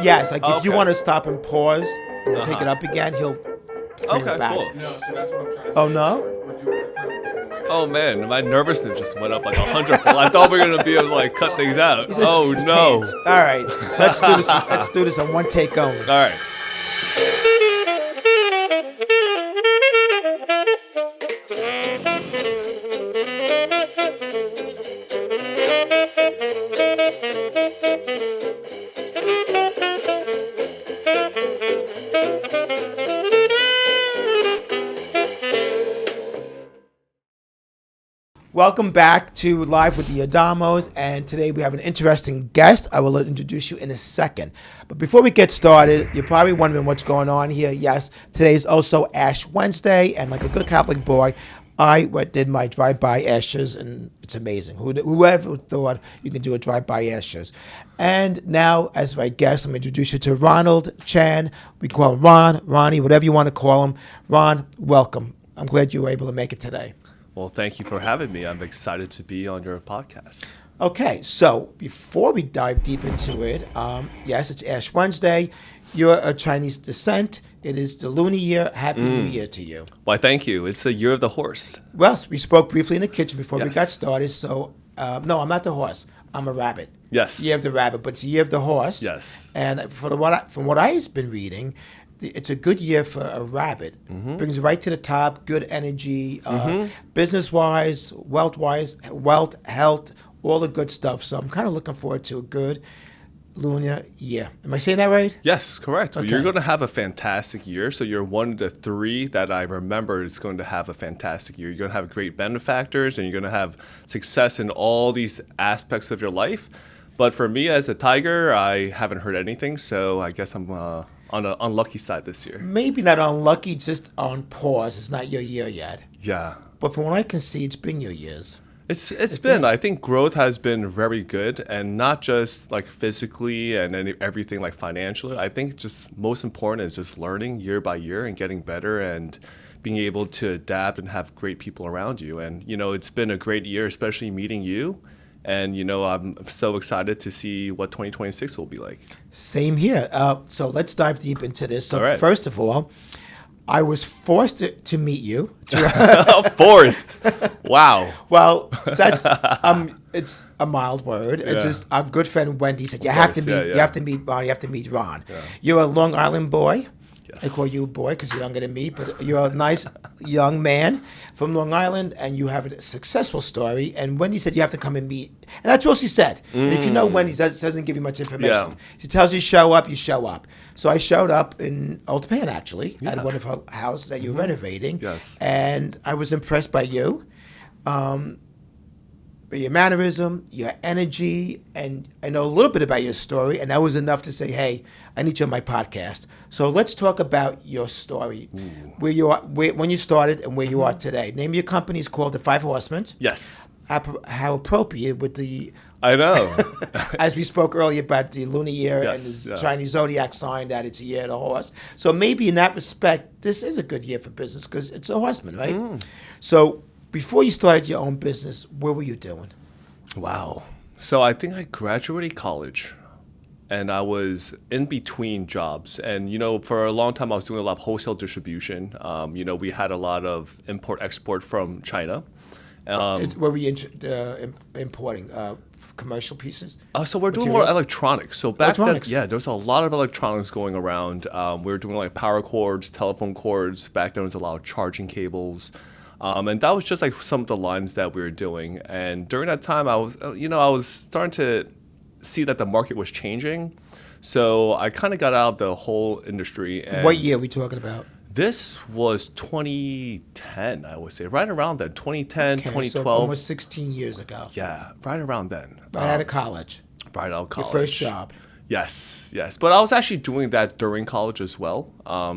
Yes, like if you want to stop and pause and then pick it up again, he'll bring it back. Cool. No, so that's what I'm trying to say. Oh, no? We're kind of away. Oh man, my nervousness just went up like 100-fold. I thought we were gonna be able to like cut things out. Oh no! Pants. All right, let's do this. Let's do this on one take only. All right. Welcome back to Live with the Adamos, and today we have an interesting guest. I will introduce you in a second. But before we get started, you're probably wondering what's going on here. Yes, today is also Ash Wednesday, and like a good Catholic boy, I did my drive-by ashes, and it's amazing. Whoever thought you can do a drive-by ashes? And now, as my guest, I'm going to introduce you to Ron Chien. We call him Ron, Ronnie, whatever you want to call him. Ron, welcome. I'm glad you were able to make it today. Well, thank you for having me. I'm excited to be on your podcast. Okay, so before we dive deep into it, yes, it's Ash Wednesday. You're a Chinese descent. It is the lunar year. Happy New Year to you. Why, thank you. It's the year of the horse. Well, we spoke briefly in the kitchen before we Yes. got started. So, no, I'm not the horse. I'm a rabbit. Yes. Year of the rabbit, but it's the year of the horse. Yes. And from what I've been reading, it's a good year for a rabbit. Brings you right to the top, good energy, business-wise, wealth, health, all the good stuff. So I'm kind of looking forward to a good lunar year. Am I saying that right? Yes, correct. Okay. You're going to have a fantastic year. So you're one of the three that I remember is going to have a fantastic year. You're going to have great benefactors, and you're going to have success in all these aspects of your life. But for me as a tiger, I haven't heard anything. So I guess I'm on the unlucky side this year. Maybe not unlucky, just on pause. It's not your year yet. Yeah. But from what I can see, it's been your years. It's been, I think growth has been very good, and not just like physically and everything like financially. I think just most important is just learning year by year and getting better and being able to adapt and have great people around you. And, you know, it's been a great year, especially meeting you. And, you know, I'm so excited to see what 2026 will be like. Same here. So let's dive deep into this. So All right. first of all, I was forced to meet you. Forced. Wow. Well, that's it's a mild word. It's Yeah. just our good friend Wendy said you Of have to course, meet yeah. you have to meet Ron. You have to meet Ron. You're a Long Island boy. Yes. I call you a boy because you're younger than me, but you're a nice young man from Long Island, and you have a successful story. And Wendy said you have to come and meet, and that's all she said. And if you know Wendy, doesn't give you much information. Yeah. She tells you show up, you show up. So I showed up in Old Japan, actually, at Yeah. one of her houses that you're renovating. Yes. And I was impressed by you. Your mannerism, your energy, and I know a little bit about your story, and that was enough to say, hey, I need you on my podcast. So let's talk about your story, where you are, when you started and where you are today. Name of your company is called The Five Horsemen. Yes. How appropriate with the, I know. as we spoke earlier about the lunar year Yes, and the yeah. Chinese zodiac sign that it's a year of the horse. So maybe in that respect, this is a good year for business because it's a horseman, right? So before you started your own business, what were you doing? Wow. So I think I graduated college and I was in between jobs. And, you know, for a long time, I was doing a lot of wholesale distribution. You know, we had a lot of import-export from China. Were we importing commercial pieces? So we're doing more Materials? electronics. So back Electronics. then, yeah, there's a lot of electronics going around. We were doing like power cords, telephone cords. Back then, there was a lot of charging cables. And that was just like some of the lines that we were doing. And during that time, I was starting to see that the market was changing. So I kind of got out of the whole industry. And What year are we talking about? This was 2010, I would say, right around then, 2010, Okay, 2012. So almost 16 years ago. Yeah, right around then. Right out of college. Right out of college. Your first job. Yes. But I was actually doing that during college as well.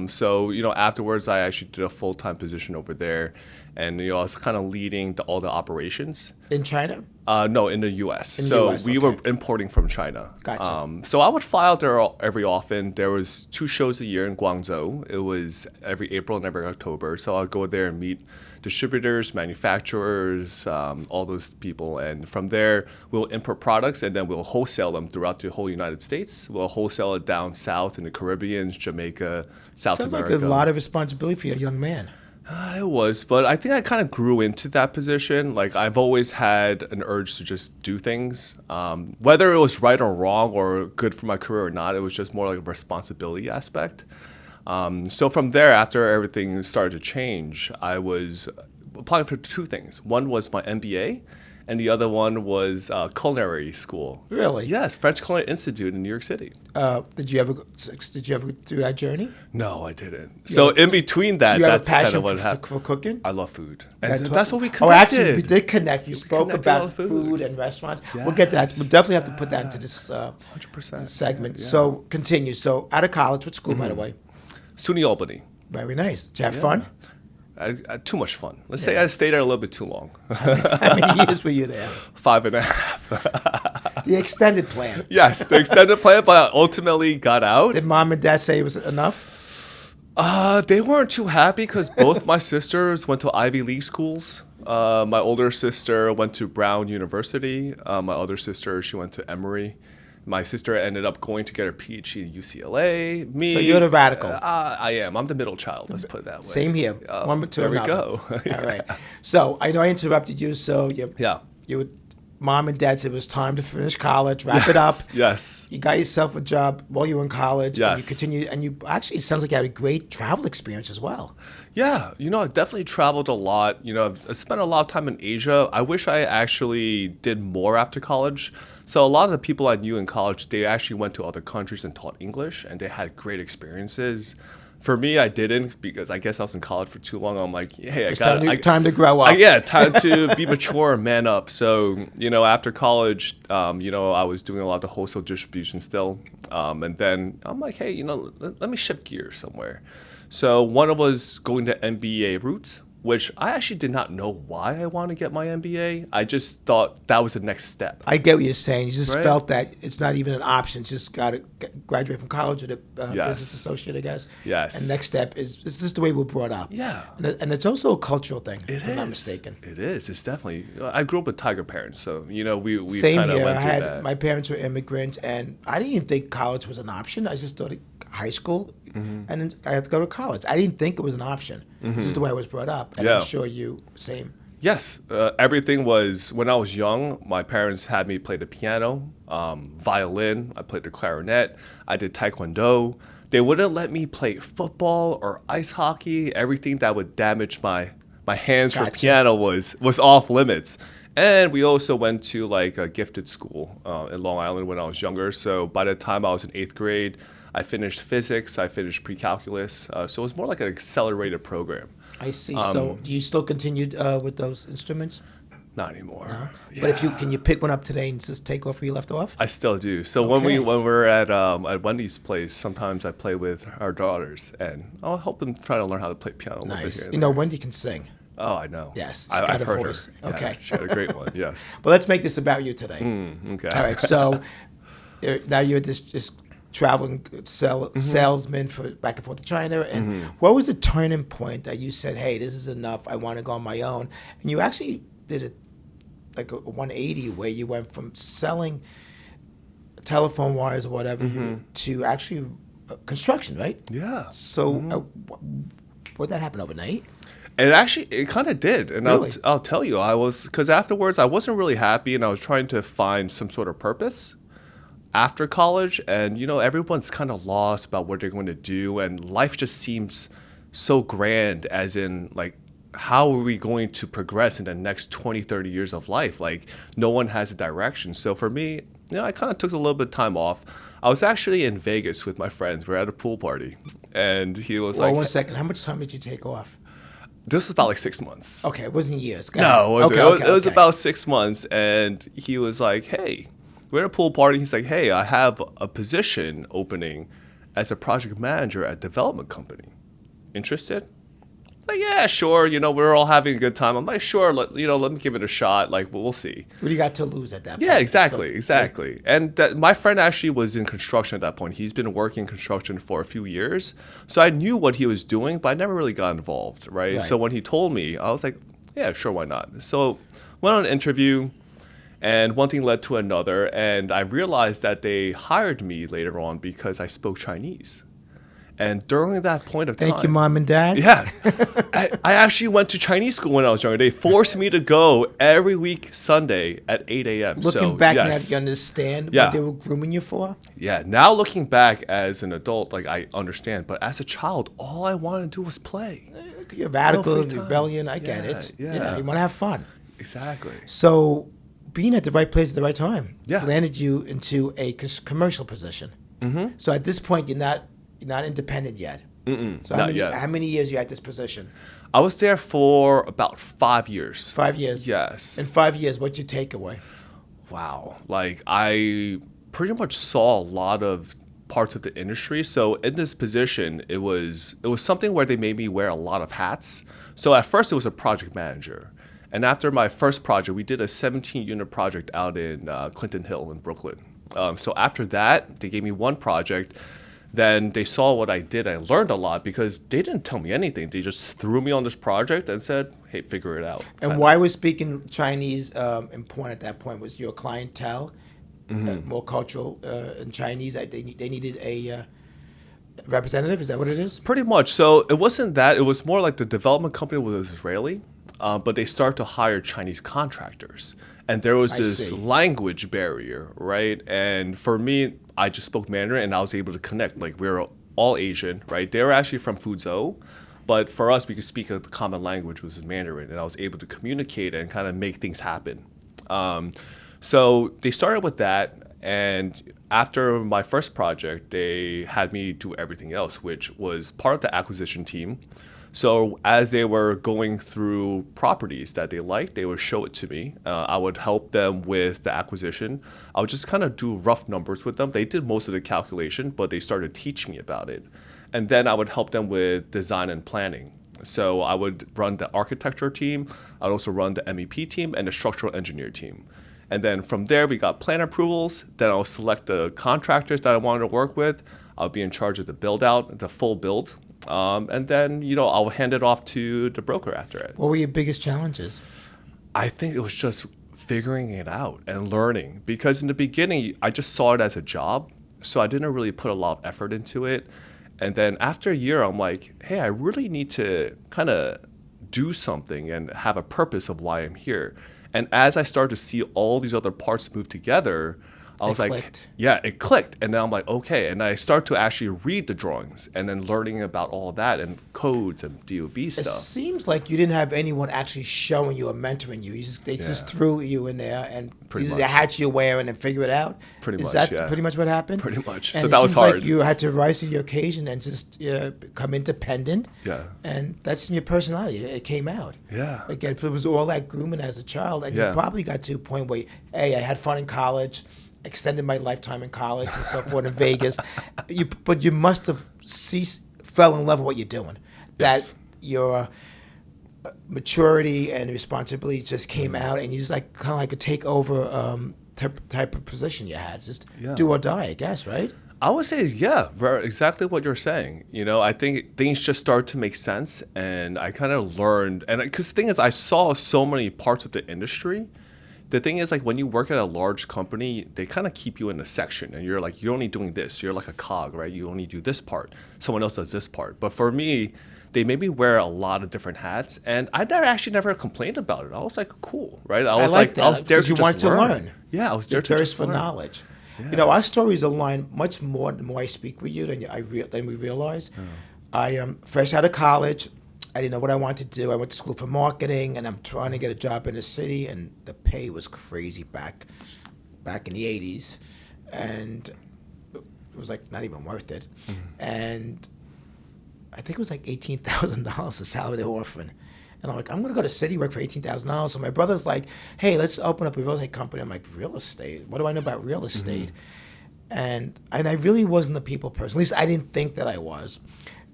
So, you know, afterwards, I actually did a full-time position over there. and I was kind of leading all the operations. In China? No, in the U.S. In the So US, we okay. were importing from China. Gotcha. So I would fly out there every often. There was 2 shows a year in Guangzhou. It was every April and every October. So I'd go there and meet distributors, manufacturers, all those people. And from there, we'll import products and then we'll wholesale them throughout the whole United States. We'll wholesale it down south in the Caribbean, Jamaica, South Sounds America. like a lot of responsibility for a young man. It was, but I think I kind of grew into that position. Like I've always had an urge to just do things, whether it was right or wrong or good for my career or not. It was just more like a responsibility aspect. So from there, after everything started to change, I was applying for 2 things. One was my MBA, and the other one was culinary school. Really? Yes, French Culinary Institute in New York City. Did you ever do that journey? No, I didn't. So in between that, You have a that's kind passion of what happened. for cooking? I love food, and That's that's what we Oh, connected. actually, we did connect. You spoke connected on about food. food and restaurants. We'll get to that. We'll definitely have to put that into this 100%. segment. Yeah. So continue. So out of college, what school, by the way? SUNY Albany. Very nice. Did you have fun? Too much fun. Let's say I stayed there a little bit too long. How many years were you there? 5.5. The extended plan. Yes, the extended plan, but I ultimately got out. Did mom and dad say it was enough? They weren't too happy because both my sisters went to Ivy League schools. My older sister went to Brown University. My other sister, she went to Emory. My sister ended up going to get her PhD at UCLA. Me, So you're the radical. I am. I'm the middle child. Let's put it that way. Same here. One to there we another. go. All right. So I know I interrupted you. So Yeah. mom and dad said it was time to finish college, wrap it up. Yes. You got yourself a job while you were in college. And you Yes. continued, and you actually, it sounds like you had a great travel experience as well. Yeah, I definitely traveled a lot. I spent a lot of time in Asia. I wish I actually did more after college. So a lot of the people I knew in college, they actually went to other countries and taught English, and they had great experiences. For me, I didn't because I guess I was in college for too long. I'm like, hey, It's time to grow up. time to be mature and man up. So, after college, I was doing a lot of wholesale distribution still. And then I'm like, hey, let me shift gears somewhere. So one of us going to MBA route, which I actually did not know why I wanted to get my MBA. I just thought that was the next step. I get what you're saying. You just Right. felt that it's not even an option. Just got to graduate from college with a Yes. business associate, I guess. Yes. And next step is just the way we're brought up. Yeah. And it's also a cultural thing, It if I'm not is. mistaken. It is. It's definitely. I grew up with Tiger parents, so we Same kind of here. went through that. My parents were immigrants, and I didn't even think college was an option. I just thought high school, and then I had to go to college. I didn't think it was an option. This is the way I was brought up, and Yeah. I'm sure you same. Yes, everything was when I was young. My parents had me play the piano, violin. I played the clarinet. I did taekwondo. They wouldn't let me play football or ice hockey. Everything that would damage my hands for Gotcha. piano was off limits. And we also went to like a gifted school in Long Island when I was younger. So by the time I was in 8th grade, I finished physics. I finished pre-calculus. So it was more like an accelerated program. I see. So do you still continued with those instruments? Not anymore. But if can you pick one up today and just take off where you left off? I still do. So Okay. when we're at Wendy's place, sometimes I play with our daughters, and I'll help them try to learn how to play piano. A little bit Nice. here and there. Wendy can sing. Oh, I know. Yes, I've got a heard voice. her. Yeah, Okay. she had a great one. Yes. But let's make this about you today. Okay. All right. So now you're this traveling salesman for back and forth to China. And what was the turning point that you said, "Hey, this is enough. I want to go on my own"? And you actually did it like a 180, where you went from selling telephone wires or whatever to actually construction, right? Yeah. So would that happen overnight? And actually, it kind of did. And Really? I'll tell you, because afterwards I wasn't really happy, and I was trying to find some sort of purpose after college. And, everyone's kind of lost about what they're going to do. And life just seems so grand, as in, like, how are we going to progress in the next 20, 30 years of life? Like, no one has a direction. So for me, I kind of took a little bit of time off. I was actually in Vegas with my friends. We're at a pool party. And he was Well, like, one second. How much time did you take off? this was about like 6 months. Okay, it wasn't years. Go No, ahead. it wasn't. Okay, It was okay. about 6 months, and he was like, "Hey, we're at a pool party." He's like, "Hey, I have a position opening as a project manager at a development company. Interested?" Like, yeah, sure. We're all having a good time. I'm like, sure. Let me give it a shot. Like, we'll see. What do you got to lose at that point? Yeah, exactly. And my friend actually was in construction at that point. He's been working in construction for a few years. So I knew what he was doing, but I never really got involved, right? So when he told me, I was like, yeah, sure, why not? So went on an interview, and one thing led to another. And I realized that they hired me later on because I spoke Chinese. And during that point of time... Thank you, Mom and Dad. Yeah. I actually went to Chinese school when I was younger. They forced me to go every week Sunday at 8 a.m. Looking back now, you understand what they were grooming you for? Yeah. Now looking back as an adult, like I understand. But as a child, all I wanted to do was play. You're radical, rebellion. I get it. Yeah. You want to have fun. Exactly. So being at the right place at the right time landed you into a commercial position. Mm-hmm. So at this point, you're not independent yet. So how many years you at this position? I was there for about 5 years. 5 years? Yes. In 5 years, what's your takeaway? Wow. Like, I pretty much saw a lot of parts of the industry. So in this position, it was something where they made me wear a lot of hats. So at first, it was a project manager. And after my first project, we did a 17-unit project out in Clinton Hill in Brooklyn. So after that, they gave me one project. Then they saw what I did. I learned a lot because they didn't tell me anything. They just threw me on this project and said, hey, figure it out. And why was speaking Chinese important at that point? Was your clientele more cultural in Chinese? They needed a representative? Is that what it is? Pretty much. So it wasn't that. It was more like the development company was Israeli, but they started to hire Chinese contractors. And there was this language barrier, right? And for me, I just spoke Mandarin and I was able to connect. Like, we were all Asian, right? They were actually from Fuzhou, but for us, we could speak a common language, which was Mandarin, and I was able to communicate and kind of make things happen. So they started with that, and after my first project, they had me do everything else, which was part of the acquisition team. So as they were going through properties that they liked, they would show it to me. I would help them with the acquisition. I would just kind of do rough numbers with them. They did most of the calculation, but they started to teach me about it. And then I would help them with design and planning. So I would run the architecture team. I'd also run the MEP team and the structural engineer team. And then from there, we got plan approvals. Then I'll select the contractors that I wanted to work with. I'll be in charge of the build out, the full build. And then, I'll hand it off to the broker after it. What were your biggest challenges? I think it was just figuring it out and learning. Because in the beginning, I just saw it as a job. So I didn't really put a lot of effort into it. And then after a year, I'm like, hey, I really need to kind of do something and have a purpose of why I'm here. And as I started to see all these other parts move together, I was like, yeah, it clicked. And then I'm like, okay. And I start to actually read the drawings and then learning about all of that and codes and DOB stuff. It seems like you didn't have anyone actually showing you or mentoring you. They just threw you in there and the hats you're wearing and figure it out. Is that pretty much what happened? Pretty much. And so that was hard. Like you had to rise to the occasion and just become independent. Yeah. And that's in your personality. It came out. Yeah. Again, it was all that grooming as a child. And you probably got to a point where, hey, I had fun in college, extended my lifetime in college and so forth in Vegas. But you must have fell in love with what you're doing. That your maturity and responsibility just came out, and you just like kind of like a takeover type of position you had. Just do or die, I guess, right? I would say, exactly what you're saying. I think things just started to make sense, and I kind of learned. And because the thing is, I saw so many parts of the industry. The thing is, like, when you work at a large company, they kind of keep you in a section, and you're like, you're only doing this. You're like a cog, right? You only do this part. Someone else does this part. But for me, they made me wear a lot of different hats, and I never complained about it. I was like, cool, right? I was there to just learn. Yeah, I was there to just learn. Thirst for knowledge. Yeah. Our stories align much more the more I speak with you than we realize. Oh. I fresh out of college. I didn't know what I wanted to do. I went to school for marketing, and I'm trying to get a job in the city, and the pay was crazy back in the 80s, and it was like not even worth it. Mm-hmm. And I think it was like $18,000 a salary they were offering. And I'm like, I'm going to go to city, work for $18,000. So my brother's like, hey, let's open up a real estate company. I'm like, real estate? What do I know about real estate? Mm-hmm. And I really wasn't a people person. At least I didn't think that I was.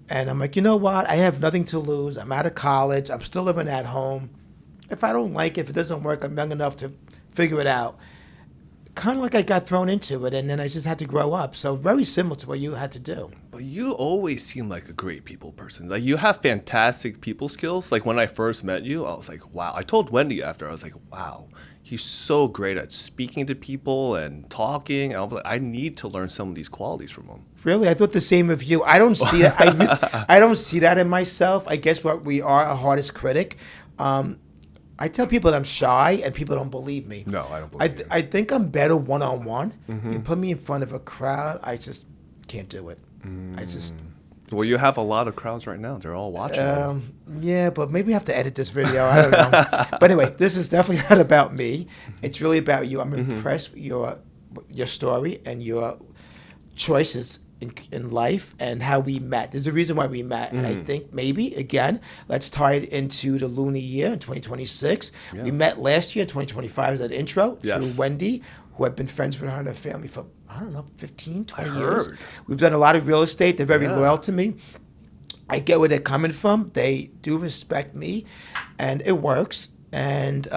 And I'm like, you know what? I have nothing to lose. I'm out of college. I'm still living at home. If I don't like it, if it doesn't work, I'm young enough to figure it out. Kind of like I got thrown into it, and then I just had to grow up. So very similar to what you had to do. But you always seem like a great people person. Like you have fantastic people skills. Like when I first met you, I was like, wow. I told Wendy after, I was like, wow, he's so great at speaking to people and talking. I was like, I need to learn some of these qualities from him. Really, I thought the same of you. I don't see that. I don't see that in myself. I guess what we are a hardest critic. I tell people that I'm shy, and people don't believe me. No, I don't believe you. I think I'm better one-on-one. You put me in front of a crowd, I just can't do it. I just. Well, you have a lot of crowds right now. They're all watching. Yeah, but maybe we have to edit this video. I don't know. But anyway, this is definitely not about me. It's really about you. I'm impressed with your story and your choices in life and how we met. There's a reason why we met. And I think maybe, again, let's tie it into the lunar year in 2026. Yeah. We met last year in 2025 as an intro through Wendy, who I've been friends with her and her family for, I don't know, 15, 20 years. We've done a lot of real estate. They're very loyal to me. I get where they're coming from. They do respect me, and it works. And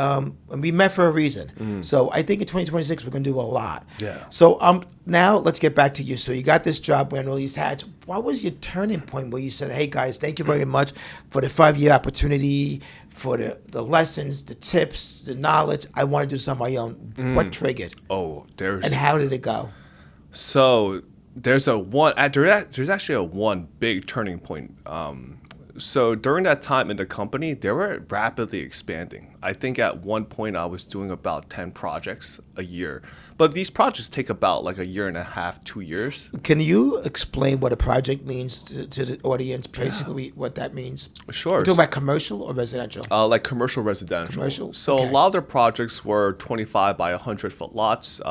we met for a reason. So I think in 2026 we're going to do a lot. Yeah. So now let's get back to you. So you got this job wearing all these hats. What was your turning point where you said, hey, guys, thank you very much for the 5-year opportunity, for the lessons, the tips, the knowledge. I want to do something on my own. What triggered? And how did it go? So there's actually a one big turning point. So during that time in the company, they were rapidly expanding. I think at one point I was doing about 10 projects a year. But these projects take about like a year and a half, 2 years. Can you explain what a project means to the audience, basically what that means? Sure. We're talking about commercial or residential? Like commercial residential. Commercial? So a lot of their projects were 25 by 100 foot lots,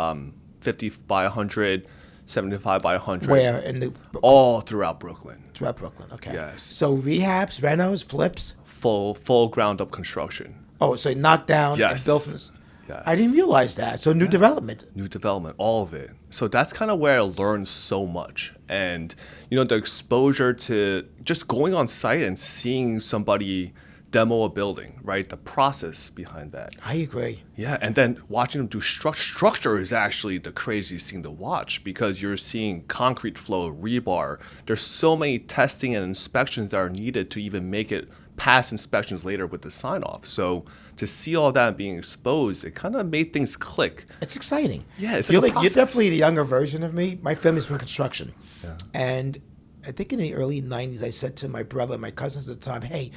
50 by 100, 75 by 100. Where? In the all throughout Brooklyn. Throughout Brooklyn, okay. Yes. So rehabs, renos, flips? Full ground up construction. Oh, so knocked down and built from this. Yes. I didn't realize that. So new development. New development, all of it. So that's kind of where I learned so much. And, the exposure to just going on site and seeing somebody demo a building, right? The process behind that. I agree. Yeah, and then watching them do structure is actually the craziest thing to watch because you're seeing concrete flow, rebar. There's so many testing and inspections that are needed to even make it past inspections later with the sign-off. So to see all that being exposed, it kind of made things click. It's exciting. Yeah, it's you're like a process. You're definitely the younger version of me. My family's from construction. Yeah. And I think in the early 90s, I said to my brother, my cousins at the time, hey,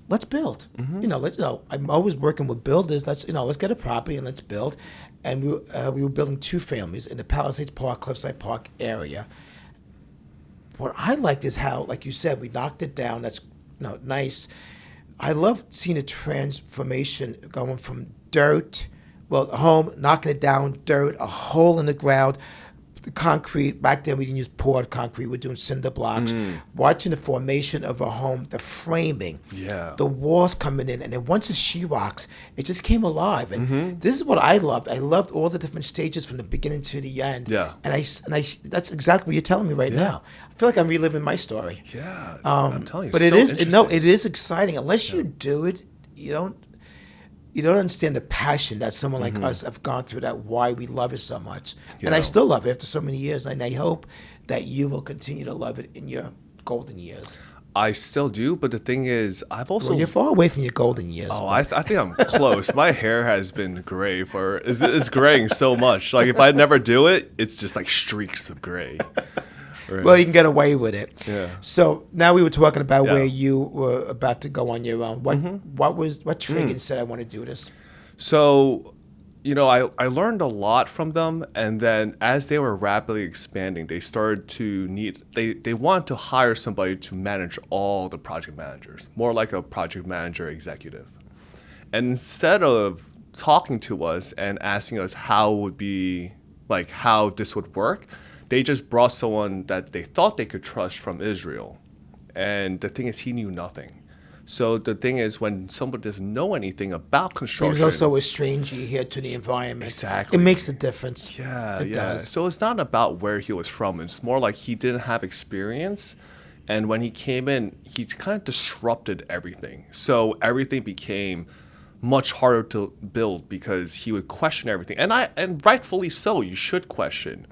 let's build. I'm always working with builders. Let's get a property and let's build. And we were building 2 families in the Palisades Park, Cliffside Park area. What I liked is how, like you said, we knocked it down. That's nice. I love seeing a transformation going from dirt, a home, knocking it down, dirt, a hole in the ground, the concrete. Back then we didn't use poured concrete. We're doing cinder blocks. Watching the formation of a home, the framing, the walls coming in, and then once the sheetrocks, it just came alive. And this is what I loved. I loved all the different stages from the beginning to the end. Yeah. And I that's exactly what you're telling me right now. I feel like I'm reliving my story. Yeah. I'm telling you. But it is exciting. Unless you do it, you don't understand the passion that someone like us have gone through, that why we love it so much. And I still love it after so many years, and I hope that you will continue to love it in your golden years. I still do, but the thing is, I've also... Well, you're far away from your golden years. Oh, I think I'm close. My hair has been gray it's graying so much. Like, if I never do it, it's just like streaks of gray. Right. Well, you can get away with it. Yeah. So now we were talking about where you were about to go on your own. What triggered and said, I want to do this? So, I learned a lot from them, and then as they were rapidly expanding, they started to they wanted to hire somebody to manage all the project managers, more like a project manager executive. And instead of talking to us and asking us how this would work, they just brought someone that they thought they could trust from Israel. And the thing is, he knew nothing. So the thing is, when someone doesn't know anything about construction... He's also a stranger here to the environment. Exactly. It makes a difference. Yeah, it does. So it's not about where he was from. It's more like he didn't have experience. And when he came in, he kind of disrupted everything. So everything became much harder to build because he would question everything. And rightfully so, you should question.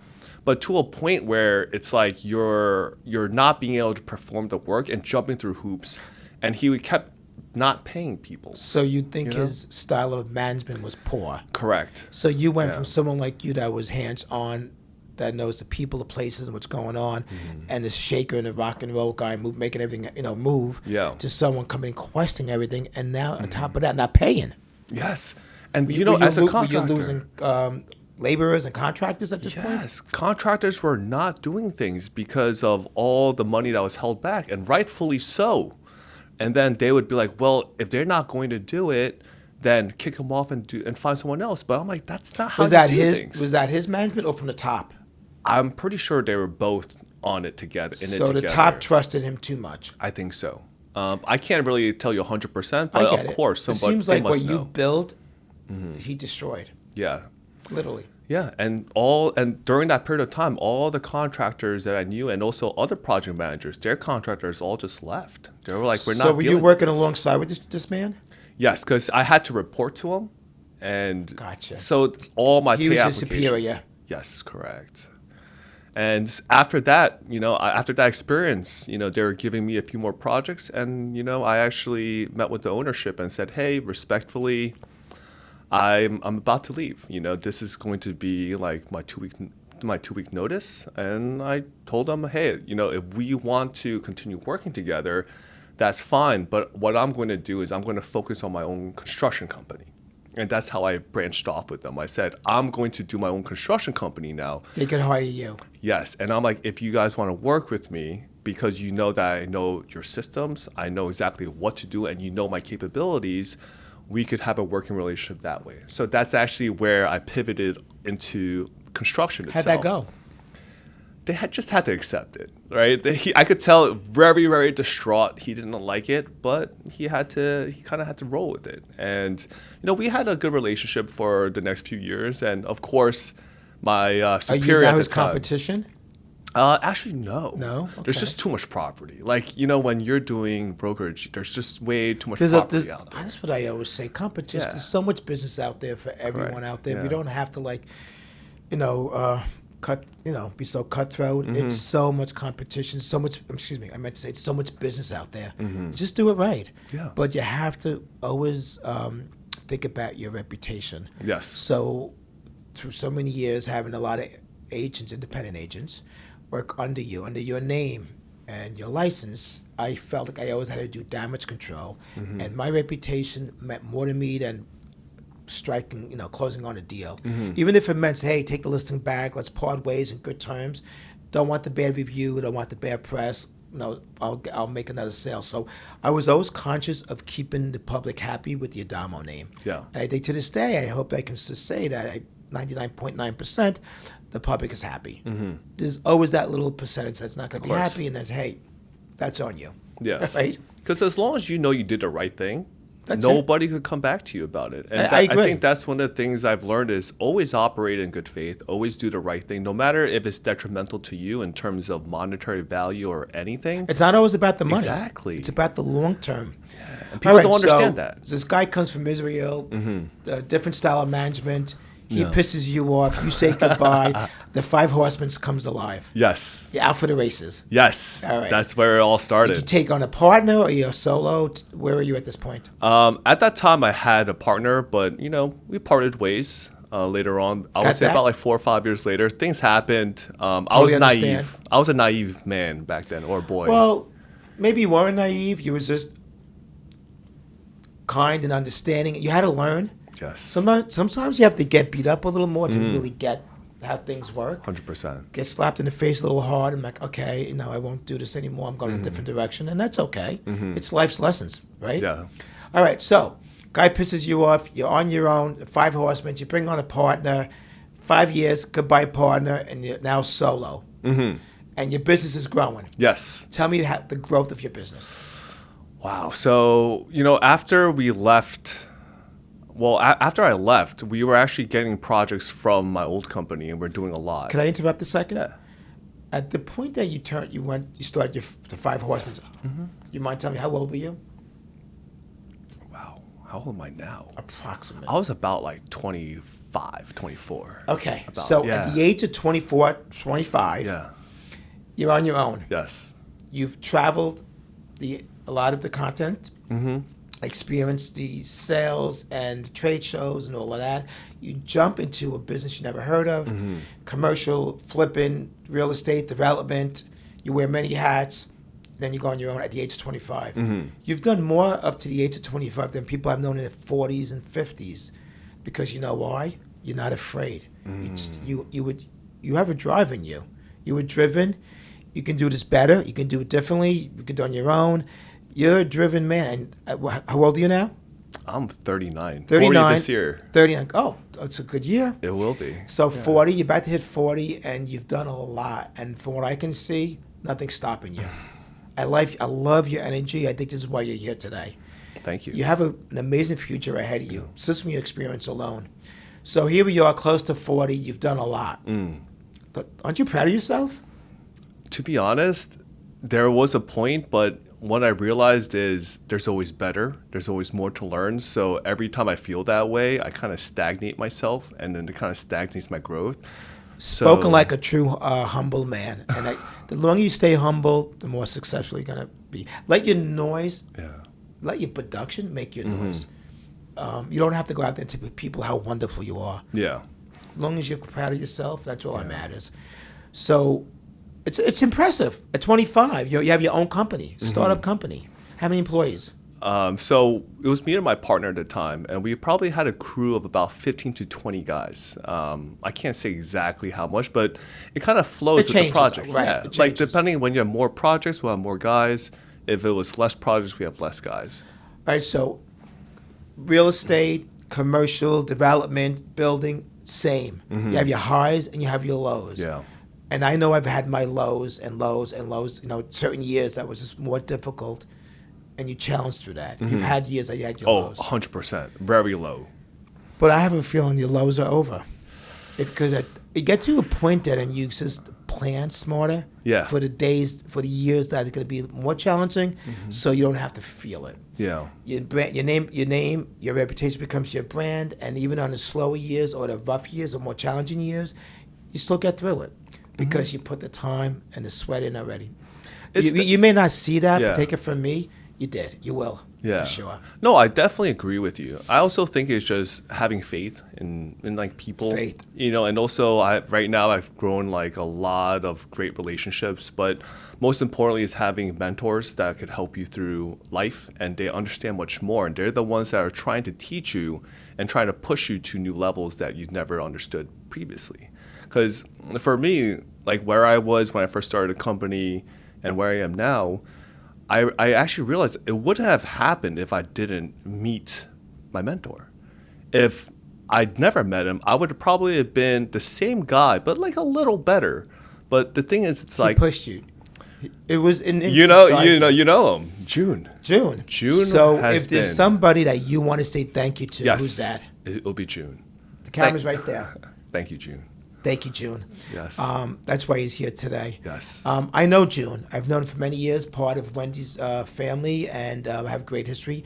But to a point where it's like you're not being able to perform the work and jumping through hoops. And he would kept not paying people. So you think his style of management was poor? Correct. So you went from someone like you that was hands-on, that knows the people, the places, and what's going on, and the shaker and the rock and roll guy making everything move, to someone coming questioning everything, and now on top of that, not paying. Yes, and as as a contractor, were you losing laborers and contractors at this point? Yes, contractors were not doing things because of all the money that was held back, and rightfully so. And then they would be like, well, if they're not going to do it, then kick them off and find someone else. But I'm like, that's not how you do things. Was that his management or from the top? I'm pretty sure they were both on it together. So the top trusted him too much. I think so. I can't really tell you 100%, but of course, somebody it seems like must what know. you built, he destroyed. Yeah. Literally. Yeah, and during that period of time, all the contractors that I knew and also other project managers, their contractors all just left. They were like, we're not. So were you working alongside with this man? Yes, because I had to report to him, and gotcha. So all my he pay was your applications. superior. Yes, correct. And after that, after that experience, they were giving me a few more projects, and I actually met with the ownership and said, hey, respectfully, I'm about to leave. This is going to be like my 2-week notice. And I told them, hey, if we want to continue working together, that's fine. But what I'm going to do is I'm going to focus on my own construction company. And that's how I branched off with them. I said, I'm going to do my own construction company now. They can hire you. Yes. And I'm like, if you guys want to work with me, because you know that I know your systems, I know exactly what to do, and you know my capabilities, we could have a working relationship that way. So that's actually where I pivoted into construction itself. How'd that go? They had to accept it, right? I could tell very, very distraught. He didn't like it, but he kind of had to roll with it. And, we had a good relationship for the next few years. And of course, my superior Are you now at his the time, competition? Actually, no. No? Okay. There's just too much property. Like, when you're doing brokerage, there's just way too much property out there. That's what I always say. Competition. Yeah. There's so much business out there for everyone out there. Yeah. We don't have to be so cutthroat. It's so much competition, so much, I meant to say it's so much business out there. Just do it right. Yeah. But you have to always think about your reputation. Yes. So through so many years, having a lot of agents, independent agents, work under your name and your license, I felt like I always had to do damage control. And my reputation meant more to me than striking, closing on a deal. Even if it meant, hey, take the listing back, let's part ways in good terms. Don't want the bad review, don't want the bad press. I'll make another sale. So I was always conscious of keeping the public happy with the Adamo name. Yeah. And I think to this day, I hope I can say that 99.9% the public is happy. There's always that little percentage that's not going to be happy, and that's, hey, that's on you. Yes. Right? Because as long as you know you did the right thing, That's nobody could come back to you about it. And I agree. I think that's one of the things I've learned is always operate in good faith, always do the right thing, no matter if it's detrimental to you in terms of monetary value or anything. It's not always about the money. Exactly. It's about the long term. Yeah. And people don't understand that. This guy comes from Israel, a different style of management. He pisses you off. You say goodbye. The 5 Horsemen comes alive. Yes. You're out for the races. Yes. All right. That's where it all started. Did you take on a partner or you're solo? Where are you at this point? At that time, I had a partner, but, we parted ways later on. I would say about like 4 or 5 years later. Things happened. I was naive. Understand. I was a naive man back then, or boy. Well, maybe you weren't naive. You were just kind and understanding. You had to learn. Yes. Sometimes you have to get beat up a little more to really get how things work. 100%. Get slapped in the face a little hard. I'm like, okay, I won't do this anymore. I'm going in a different direction, and that's okay. It's life's lessons, right? Yeah. All right, so guy pisses you off. You're on your own, 5 Horsemen. You bring on a partner. 5 years, goodbye partner, and you're now solo. And your business is growing. Yes. Tell me the growth of your business. Wow. So, after we left... Well, after I left, we were actually getting projects from my old company, and we're doing a lot. Can I interrupt a second? Yeah. At the point that you started the Five Horsemen. You mind telling me how old were you? Wow. How old am I now? Approximately. I was about like 25, 24. Okay, About, so yeah. at the age of 24, 25, Yeah. you're on your own. Yes. You've traveled a lot of the continent, experienced the sales and trade shows and all of that. You jump into a business you never heard of, commercial, flipping, real estate, development. You wear many hats. Then you go on your own at the age of 25. You've done more up to the age of 25 than people I've known in their 40s and 50s. Because you know why? You're not afraid. You have a drive in you. You were driven. You can do this better. You can do it differently. You can do it on your own. You're a driven man. And how old are you now? I'm 39. 39. 40 this year. 39. Oh, it's a good year. It will be. So 40, you're about to hit 40, and you've done a lot. And from what I can see, nothing's stopping you. I love your energy. I think this is why you're here today. Thank you. You have an amazing future ahead of you, just from your experience alone. So here we are, close to 40. You've done a lot. But aren't you proud of yourself? To be honest, there was a point, but what I realized is there's always better. There's always more to learn. So every time I feel that way, I kind of stagnate myself, and then it kind of stagnates my growth. Spoken like a true humble man. And the longer you stay humble, the more successful you're going to be. Let your noise, let your production make your noise. You don't have to go out there and tell people how wonderful you are. Yeah. As long as you're proud of yourself, that's all that matters. So it's impressive. At 25, you have your own company, startup company. How many employees? So it was me and my partner at the time, and we probably had a crew of about 15 to 20 guys. I can't say exactly how much, but it kind of flows with the project. Right, Yeah. it Like changes. depending when you have more projects, we'll have more guys. If it was less projects, we have less guys. All right, so real estate, commercial, development, building, same. You have your highs and you have your lows. Yeah. And I know I've had my lows and lows and lows. Certain years that was just more difficult, and you challenged through that. You've had years that you had your Oh, lows. 100%. Very low. But I have a feeling your lows are over. Because it gets to a point that and you just plan smarter for the days, for the years that are going to be more challenging, so you don't have to feel it. Yeah. Your name, your reputation becomes your brand, and even on the slower years or the rough years or more challenging years, you still get through it because you put the time and the sweat in already. You may not see that, but take it from me, you did. You will, for sure. No, I definitely agree with you. I also think it's just having faith in like people. Faith. And also right now I've grown like a lot of great relationships, but most importantly is having mentors that could help you through life, and they understand much more, and they're the ones that are trying to teach you and trying to push you to new levels that you've never understood previously. Because for me, like where I was when I first started a company and where I am now, I actually realized it wouldn't have happened if I didn't meet my mentor. If I'd never met him, I would have probably have been the same guy, but like a little better. But the thing is, it's He like pushed you. It was in you know him, June. June. June. So has if there's been, somebody that you want to say thank you to, yes, who's that? It'll be June. The camera's right there. Thank you, June. Thank you, June. Yes. That's why he's here today. Yes. I know June. I've known him for many years, part of Wendy's family, and have great history.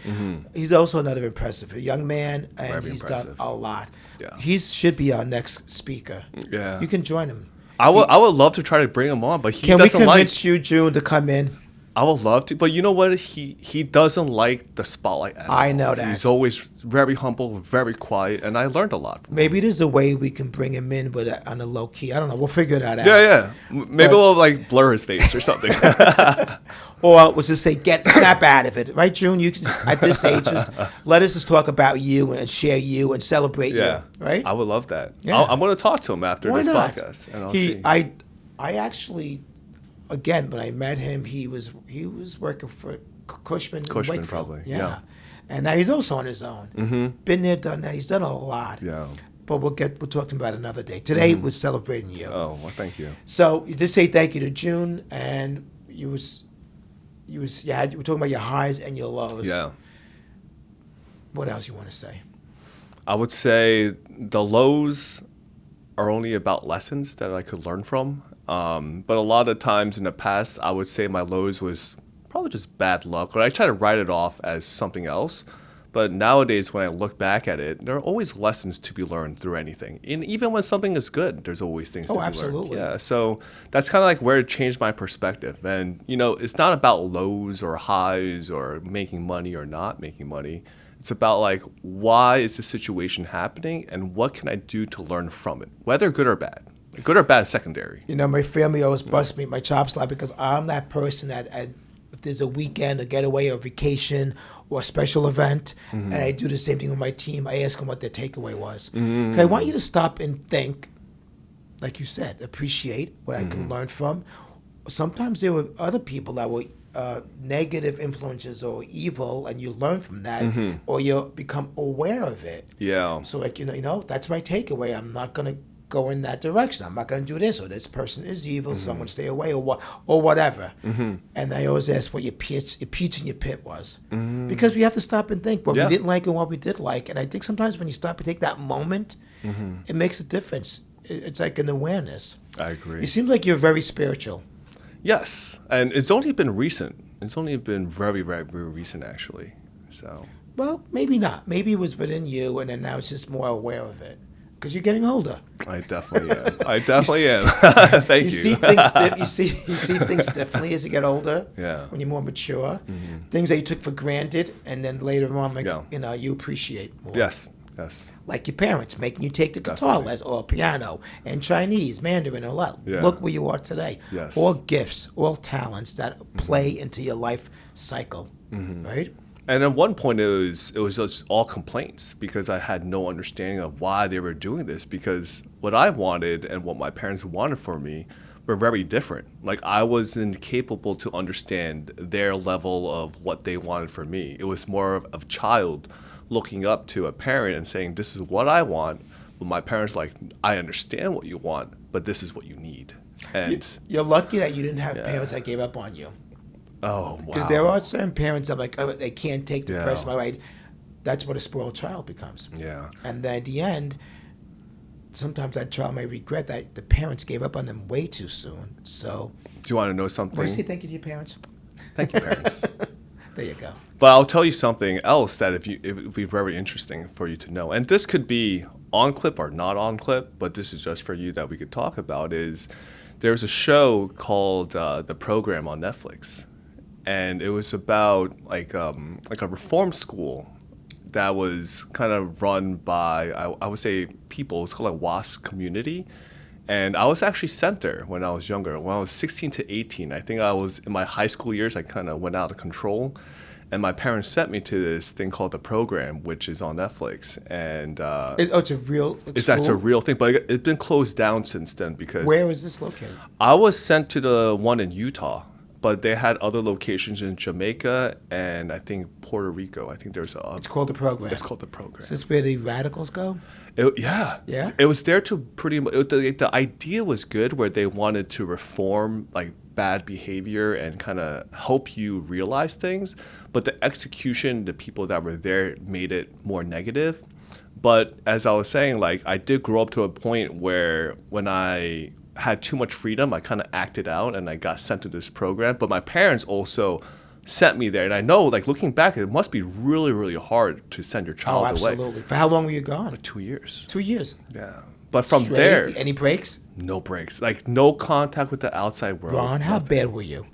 He's also another impressive, a young man, and Very he's impressive. done a lot. Yeah. He should be our next speaker. Yeah. You can join him. I would love to try to bring him on, but he Can we doesn't like. convince you, June, to come in? I would love to, but you know what? He doesn't like the spotlight at all. I know that. He's always very humble, very quiet, and I learned a lot from him. Maybe there's a way we can bring him in on a low key. I don't know. We'll figure that out. Yeah. Maybe we'll like blur his face or something. Or let's just say snap out of it, right, June? You can at this age just let us just talk about you and share you and celebrate you, right? I would love that. Yeah. I'm going to talk to him after Why this not? podcast, and I'll see. I actually, again, when I met him, he was working for Cushman. Cushman, Wakefield. probably, Yeah. yeah. And now he's also on his own. Been there, done that. He's done a lot. Yeah. But we'll talk to him about another day. Today we're celebrating you. Oh, well, thank you. So you just say thank you to June, and you were talking about your highs and your lows. Yeah. What else you want to say? I would say the lows are only about lessons that I could learn from. But a lot of times in the past, I would say my lows was probably just bad luck, or I try to write it off as something else. But nowadays, when I look back at it, there are always lessons to be learned through anything. And even when something is good, there's always things to be absolutely. learned. Yeah, so that's kind of like where it changed my perspective. And, it's not about lows or highs or making money or not making money. It's about like, why is this situation happening and what can I do to learn from it, whether good or bad. Good or bad is secondary. My family always busts me my chops a lot because I'm that person that if there's a weekend, a getaway, or vacation, or a special event, and I do the same thing with my team, I ask them what their takeaway was. 'Cause I want you to stop and think, like you said, appreciate what I can learn from. Sometimes there were other people that were negative influences or evil, and you learn from that, or you become aware of it. Yeah. So, like, that's my takeaway. I'm not going to go in that direction. I'm not going to do this, or this person is evil, so I'm going to stay away, or whatever. And I always ask what your peach in your pit was. Because we have to stop and think what we didn't like and what we did like. And I think sometimes when you stop and take that moment, it makes a difference. It's like an awareness. I agree. It seems like you're very spiritual. Yes, and it's only been recent. It's only been very, very, very recent, actually. So. Well, maybe not. Maybe it was within you, and then now it's just more aware of it. Because you're getting older. I definitely am. I definitely am. Thank you. See things you see things differently as you get older. Yeah. When you're more mature, things that you took for granted, and then later on, you appreciate more. Yes. Like your parents making you take the guitar lesson or piano and Chinese, Mandarin, or lot. Yeah. Look where you are today. Yes. All gifts, all talents that play into your life cycle, right? And at one point, it was just all complaints because I had no understanding of why they were doing this. Because what I wanted and what my parents wanted for me were very different. Like, I wasn't capable to understand their level of what they wanted for me. It was more of a child looking up to a parent and saying, "This is what I want." But my parents like, "I understand what you want, but this is what you need." And you're lucky that you didn't have parents that gave up on you. oh, wow. Because there are certain parents that they can't take the Yeah. press. Right? That's what a spoiled child becomes. Yeah. And then at the end, sometimes that child may regret that the parents gave up on them way too soon. So, Do you want to know something? what do you say? Thank you to your parents. Thank you, parents. There you go. But I'll tell you something else that it would be very interesting for you to know. And this could be on clip or not on clip, but this is just for you that we could talk about. Is there's a show called The Program on Netflix, and it was about like a reform school that was kind of run by I would say people. It's called like WASP community. And I was actually sent there when I was younger. When I was 16 to 18, I think I was in my high school years, I kind of went out of control. And my parents sent me to this thing called The Program, which is on Netflix. And It's a real it's school? actually a real thing, but it's been closed down since then because Where is this located? I was sent to the one in Utah, but they had other locations in Jamaica and I think Puerto Rico. I think there's a. It's called The Program. It's called The Program. Is this where the radicals go? Yeah. Yeah? It was there to pretty much, the idea was good where they wanted to reform like bad behavior and kind of help you realize things. But the execution, the people that were there made it more negative. But as I was saying, like I did grow up to a point where when I had too much freedom, I kind of acted out and I got sent to this program. But my parents also sent me there. And I know, like looking back, it must be really, really hard to send your child away. Absolutely. For how long were you gone? Like 2 years. 2 years. Yeah. But from Straight? there, Any breaks? no breaks. Like no contact with the outside world. Ron, how nothing. bad were you?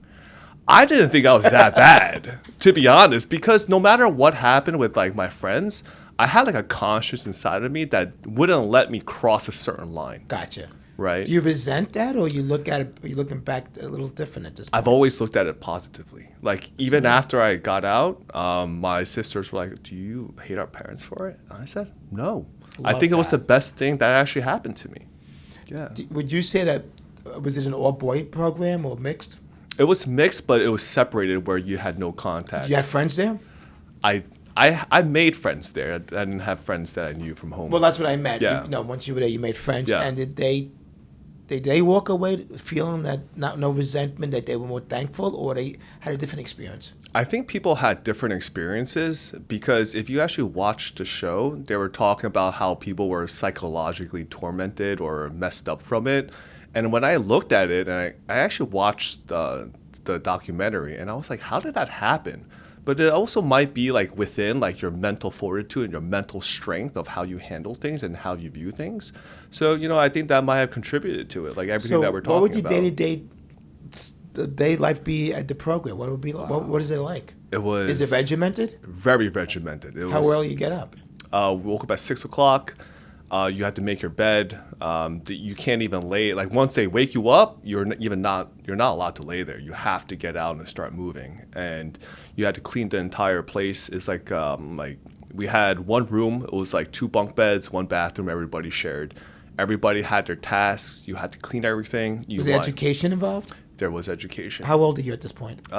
I didn't think I was that bad, to be honest, because no matter what happened with like my friends, I had like a conscience inside of me that wouldn't let me cross a certain line. Gotcha. Right. Do you resent that, or you look at it? Are you looking back a little different at this point? I've always looked at it positively. Like even after I got out, my sisters were like, "Do you hate our parents for it?" And I said, "No. I Love think it was that. the best thing that actually happened to me." Yeah. Would you say that was it an all-boy program or mixed? It was mixed, but it was separated where you had no contact. Did you have friends there? I made friends there. I didn't have friends that I knew from home. Well, that's what I meant. Yeah. Once you were there, you made friends. Yeah. And did they did they walk away feeling that no resentment, that they were more thankful, or they had a different experience? I think people had different experiences because if you actually watched the show, they were talking about how people were psychologically tormented or messed up from it. And when I looked at it, and I actually watched the documentary, and I was like, how did that happen? But it also might be like within like your mental fortitude and your mental strength of how you handle things and how you view things. So, I think that might have contributed to it, like everything that we're talking about. What would your day-to-day life be at the program? What would be like? What is it like? Is it regimented? Very regimented. How early you get up? We woke up at 6 o'clock. You have to make your bed. You can't even lay. Like once they wake you up, you're not allowed to lay there. You have to get out and start moving. And you had to clean the entire place. It's like we had one room. It was like 2 bunk beds, 1 bathroom. Everybody shared. Everybody had their tasks. You had to clean everything. Was there education involved? There was education. How old are you at this point?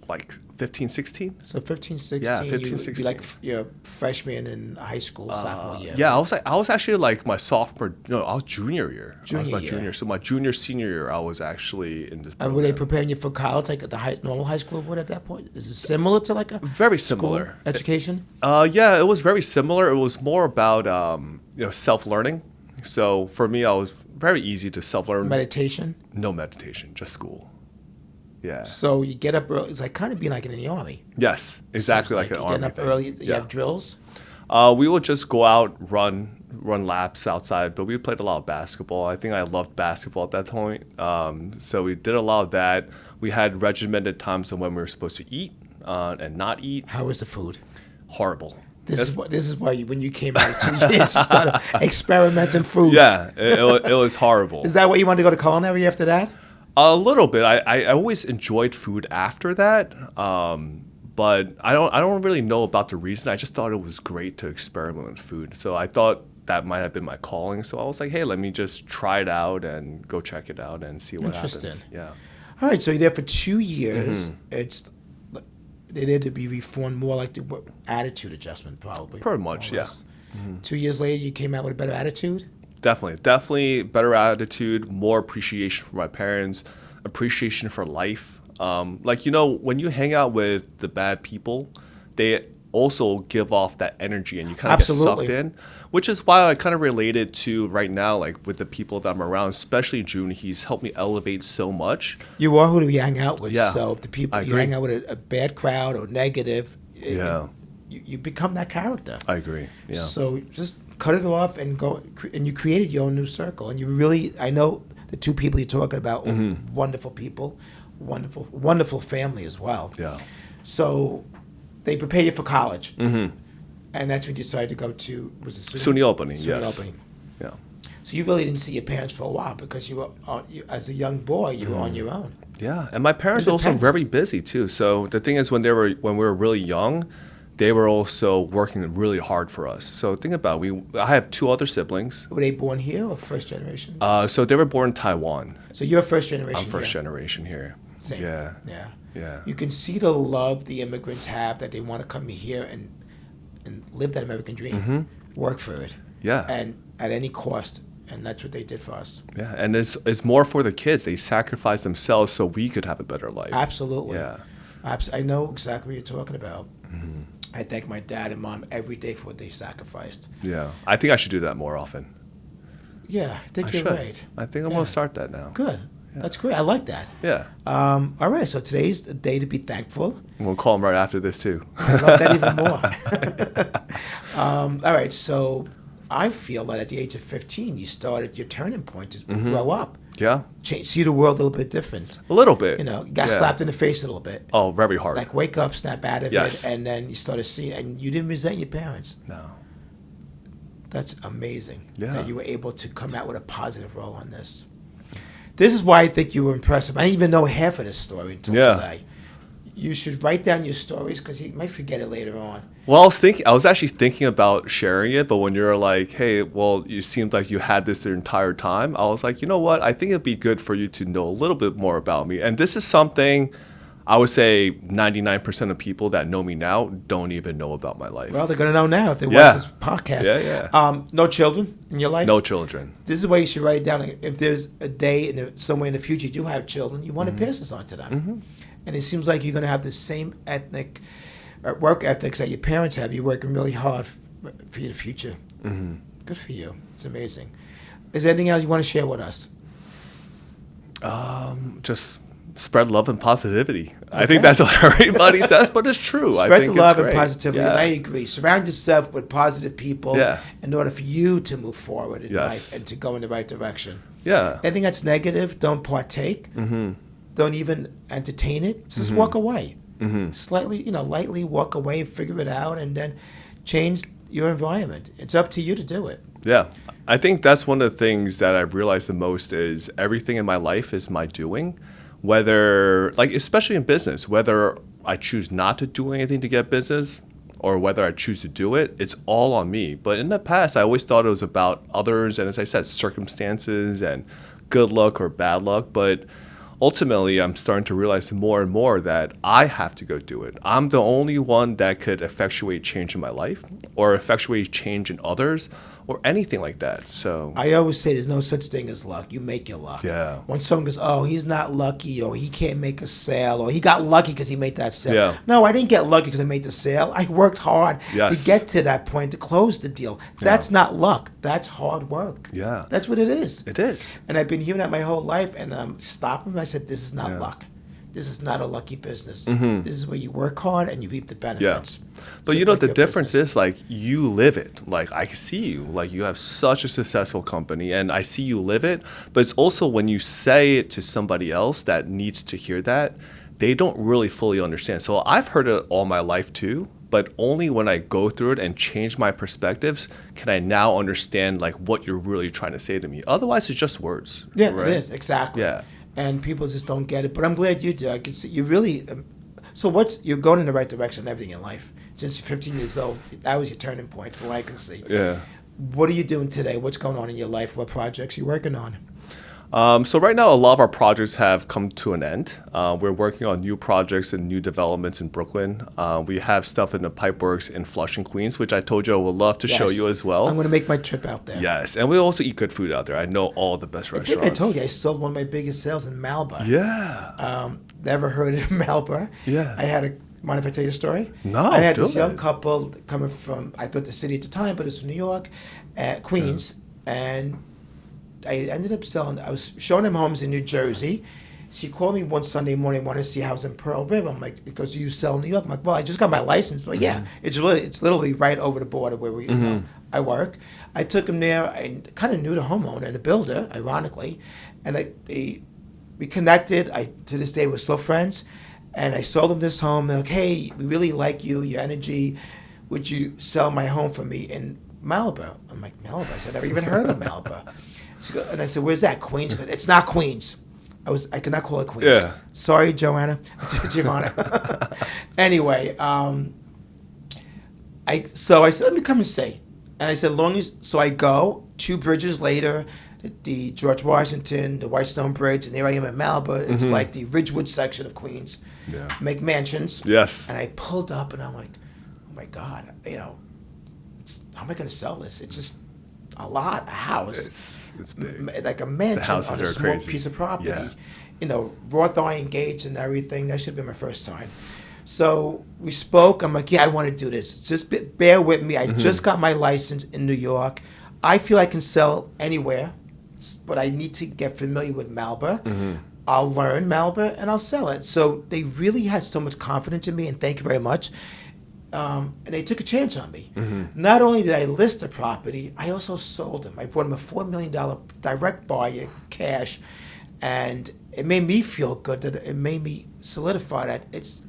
Like 15, 16. So 15, 16. Yeah, 15, 16. You'd be like your freshman in high school, sophomore year. Yeah, I was actually like my sophomore. No, I was junior year. Junior. So my junior, senior year, I was actually in this program. And were they preparing you for college, like at the normal high school would at that point? Is it similar to like a very similar school education? Yeah, it was very similar. It was more about self-learning. So for me, I was very easy to self-learn. Meditation? No meditation, just school. Yeah. So you get up early. It's like kind of being like in the army. Yes, exactly like an army. Getting up early. You have drills. We would just go out, run laps outside, but we played a lot of basketball. I think I loved basketball at that point. So we did a lot of that. We had regimented times of when we were supposed to eat and not eat. How was the food? Horrible. This is why when you came out 2 years, you started experimenting food. Yeah, it was horrible. Is that what you wanted to go to culinary after that? A little bit. I always enjoyed food after that, but I don't really know about the reason. I just thought it was great to experiment with food. So I thought that might have been my calling. So I was like, hey, let me just try it out and go check it out and see what happens. Yeah. All right. So you're there for 2 years. Mm-hmm. They need to be reformed more like the attitude adjustment, probably. Pretty much, yeah. Mm-hmm. 2 years later, you came out with a better attitude? Definitely better attitude, more appreciation for my parents, appreciation for life. When you hang out with the bad people, they also give off that energy and you kind of get sucked in, which is why I kind of related to right now, like with the people that I'm around, especially June. He's helped me elevate so much. You are who you hang out with. Yeah, so if the people you hang out with a bad crowd or negative, you become that character. I agree. Yeah. So just cut it off and go, and you created your own new circle. And you really, I know the 2 people you're talking about are wonderful people, wonderful family as well. Yeah. So they prepare you for college, and that's when you decided to go to SUNY Albany. Yes. Albany. Yeah. So you really didn't see your parents for a while because you were as a young boy, you were on your own. Yeah, and my parents were also very busy too. So the thing is, when we were really young, they were also working really hard for us. So think about I have 2 other siblings. Were they born here or first generation? So they were born in Taiwan. So you're first generation. I'm first generation here. Same. Yeah. You can see the love the immigrants have, that they want to come here and live that American dream, work for it. Yeah. And at any cost. And that's what they did for us. Yeah, and it's more for the kids. They sacrifice themselves so we could have a better life. Absolutely. Yeah. I know exactly what you're talking about. Mm-hmm. I thank my dad and mom every day for what they sacrificed. Yeah, I think I should do that more often. Yeah, I think you're right. I think I'm going to start that now. Good. Yeah. That's great. I like that. Yeah. All right, so today's the day to be thankful. We'll call him right after this, too. I love that even more. All right, so I feel that at the age of 15, you started your turning point to grow up. Yeah. See the world a little bit different. A little bit. You got slapped in the face a little bit. Oh, very hard. Like wake up, snap out of it, and then you started seeing, and you didn't resent your parents. No. That's amazing. Yeah. That you were able to come out with a positive role on this. This is why I think you were impressive. I didn't even know half of this story until today. You should write down your stories because you might forget it later on. Well, I was actually thinking about sharing it, but when you're like, hey, well, you seemed like you had this the entire time, I was like, you know what? I think it'd be good for you to know a little bit more about me. And this is something I would say 99% of people that know me now don't even know about my life. Well, they're going to know now if they Yeah. watch this podcast. Yeah. No children in your life? No children. This is why you should write it down. If there's a day somewhere in the future you do have children, you want Mm-hmm. to pass this on to them. And it seems like you're going to have the same work ethics that your parents have. You're working really hard for your future. Good for you. It's amazing. Is there anything else you want to share with us? Just spread love and positivity. I Okay. think that's what everybody says, but it's true. I Spread think the love it's and great. positivity. Yeah. And I agree. Surround yourself with positive people Yeah. in order for you to move forward in Yes. life and to go in the right direction. Yeah. Anything that's negative, don't partake. Don't even entertain it. Just walk away. Slightly, lightly walk away, figure it out, and then change your environment. It's up to you to do it. Yeah. I think that's one of the things that I've realized the most is everything in my life is my doing. Whether, like, especially in business, whether I choose not to do anything to get business or whether I choose to do it, it's all on me. But in the past, I always thought it was about others and, as I said, circumstances and good luck or bad luck. But ultimately, I'm starting to realize more and more that I have to go do it. I'm the only one that could effectuate change in my life or effectuate change in others or anything like that. So I always say there's no such thing as luck. You make your luck. Yeah. When someone goes, oh, he's not lucky, or he can't make a sale, or he got lucky because he made that sale. Yeah. No, I didn't get lucky because I made the sale. I worked hard Yes. to get to that point to close the deal. That's not luck. That's hard work. Yeah. That's what it is. It is. And I've been hearing that my whole life, and I'm stopping. I said, this is not Yeah. luck. This is not a lucky business. This is where you work hard and you reap the benefits. But So you know, like the your difference business. is like you live it. Like I can see you. Like you have such a successful company and I see you live it. But it's also when you say it to somebody else that needs to hear that, they don't really fully understand. So I've heard it all my life too. But only when I go through it and change my perspectives can I now understand like what you're really trying to say to me. Otherwise, it's just words. Yeah, right? it is, exactly. Yeah. And people just don't get it. But I'm glad you do. I can see you really. So you're going in the right direction in everything in life. Since you're 15 years old, that was your turning point, from what I can see. Yeah. What are you doing today? What's going on in your life? What projects are you working on? So right now, a lot of our projects have come to an end. We're working on new projects and new developments in Brooklyn. We have stuff in the pipeworks in Flushing, Queens, which I told you I would love to show Yes. you as well. I'm going to make my trip out there. Yes, and we also eat good food out there. I know all the best I restaurants. think I told you I sold one of my biggest sales in Malba. Yeah. Never heard of Malba. Yeah. Mind if I tell you a story? No, I had do this it. young couple coming from, I thought the city at the time, but it's from New York, Queens, and I ended up selling, I was showing them homes in New Jersey. She called me one Sunday morning, wanted to see a house in Pearl River. I'm like, because you sell in New York. I'm like, well, I just got my license. Well, yeah, it's literally right over the border where I work. I took them there. I kind of knew the homeowner and the builder, ironically, and we connected. To this day, we're still friends. And I sold them this home. They're like, hey, we really like you, your energy. Would you sell my home for me in Malibu? I'm like, Malibu? I said, I've never even heard of Malibu. And I said, where's that? Queens? She goes, it's not Queens. I could not call it Queens. Yeah. Sorry, Giovanna. Anyway, so I said, let me come and see. And I said, so I go, 2 bridges later, the George Washington, the Whitestone Bridge, and there I am in Malibu. It's like the Ridgewood section of Queens. Yeah. McMansions. Yes. And I pulled up and I'm like, oh my God, how am I going to sell this? It's just a lot, a house. It's big. Like a mansion houses on a are small crazy. piece of property. Yeah. Wrought iron gates and everything. That should have been my first time. So we spoke. I'm like, yeah, I want to do this. Just bear with me. I just got my license in New York. I feel I can sell anywhere, but I need to get familiar with Malba. I'll learn Malba and I'll sell it. So they really had so much confidence in me, and thank you very much. And they took a chance on me. Not only did I list the property, I also sold them. I bought them a $4 million direct buy, cash, and it made me feel good. That it made me solidify that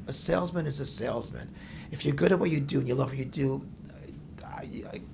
a salesman is a salesman. If you're good at what you do and you love what you do,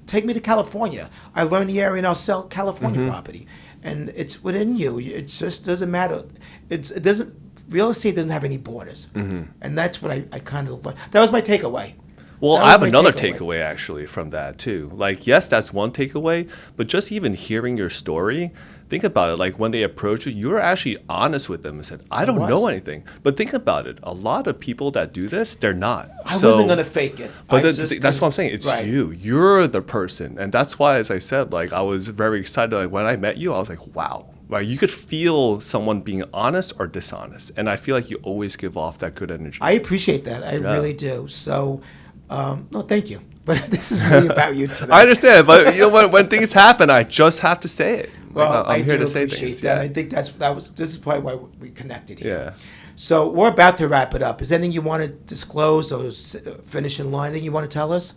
take me to California. I learned the area and I'll sell California property. And it's within you. It just doesn't matter. It doesn't. Real estate doesn't have any borders, and that's what I kind of. That was my takeaway. Well, That I was have my another takeaway. takeaway actually from that too. Like, yes, that's one takeaway, but just even hearing your story, think about it. Like when they approach you, you're actually honest with them and said, I don't was. know anything. But think about it. A lot of people that do this, they're not. I wasn't going to fake it. But that's what I'm saying. It's right. you. You're the person. And that's why, as I said, like I was very excited. Like when I met you, I was like, wow. Right? You could feel someone being honest or dishonest. And I feel like you always give off that good energy. I appreciate that. I really do. So, no, thank you. But this is really about you today. I understand, but you know when things happen, I just have to say it. Well, I'm here to say appreciate things. that. Yeah. I think this is probably why we connected here. Yeah. So we're about to wrap it up. Is there anything you want to disclose or finish in line? Anything you want to tell us?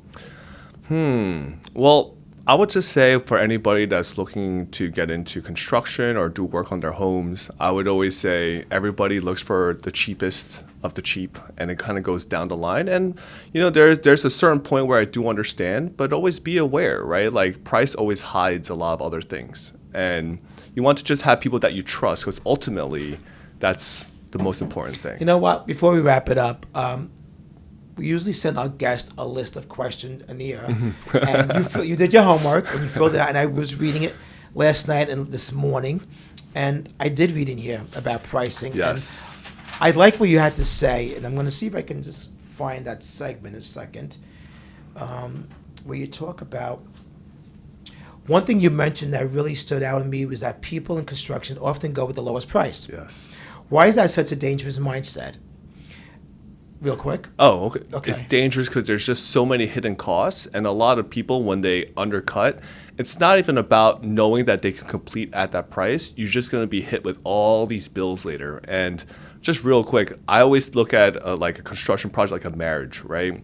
Well, I would just say for anybody that's looking to get into construction or do work on their homes, I would always say everybody looks for the cheapest of the cheap, and it kind of goes down the line. And you know, there's a certain point where I do understand, but always be aware, right? Like price always hides a lot of other things, and you want to just have people that you trust, because ultimately, that's the most important thing. You know what? Before we wrap it up, we usually send our guests a list of questionnaire, and you did your homework and you filled it out. And I was reading it last night and this morning, and I did read in here about pricing. Yes. And I like what you had to say, and I'm going to see if I can just find that segment a second, where you talk about. One thing you mentioned that really stood out to me was that people in construction often go with the lowest price. Yes. Why is that such a dangerous mindset? Real quick. Oh, okay. Okay. It's dangerous because there's just so many hidden costs, and a lot of people, when they undercut, it's not even about knowing that they can complete at that price. You're just going to be hit with all these bills later. And just real quick, I always look at like a construction project like a marriage, right?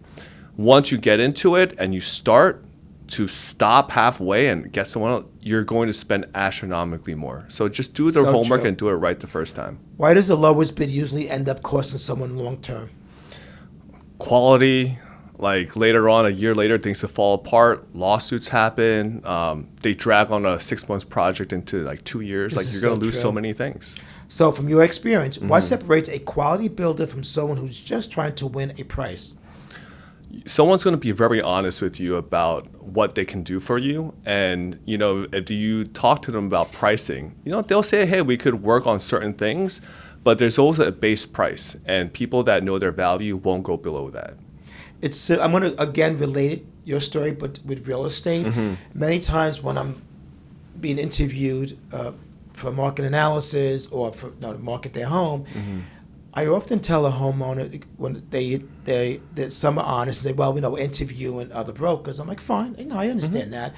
Once you get into it and you start, to stop halfway and get someone else, you're going to spend astronomically more. So just do the So homework true. and do it right the first time. Why does the lowest bid usually end up costing someone long term? Quality, like later on, a year later, things will fall apart. Lawsuits happen. They drag on a 6 months project into like 2 years. This Like is you're going so to lose true. so many things. So, from your experience, what separates a quality builder from someone who's just trying to win a price? Someone's going to be very honest with you about what they can do for you. And, you know, if you talk to them about pricing, you know, they'll say, hey, we could work on certain things, but there's also a base price. And people that know their value won't go below that. I'm going to, again, relate it, your story, but with real estate. Many times when I'm being interviewed for market analysis or to market their home, I often tell a homeowner when that some are honest and say, well, we're interviewing other brokers. I'm like, fine, I understand that.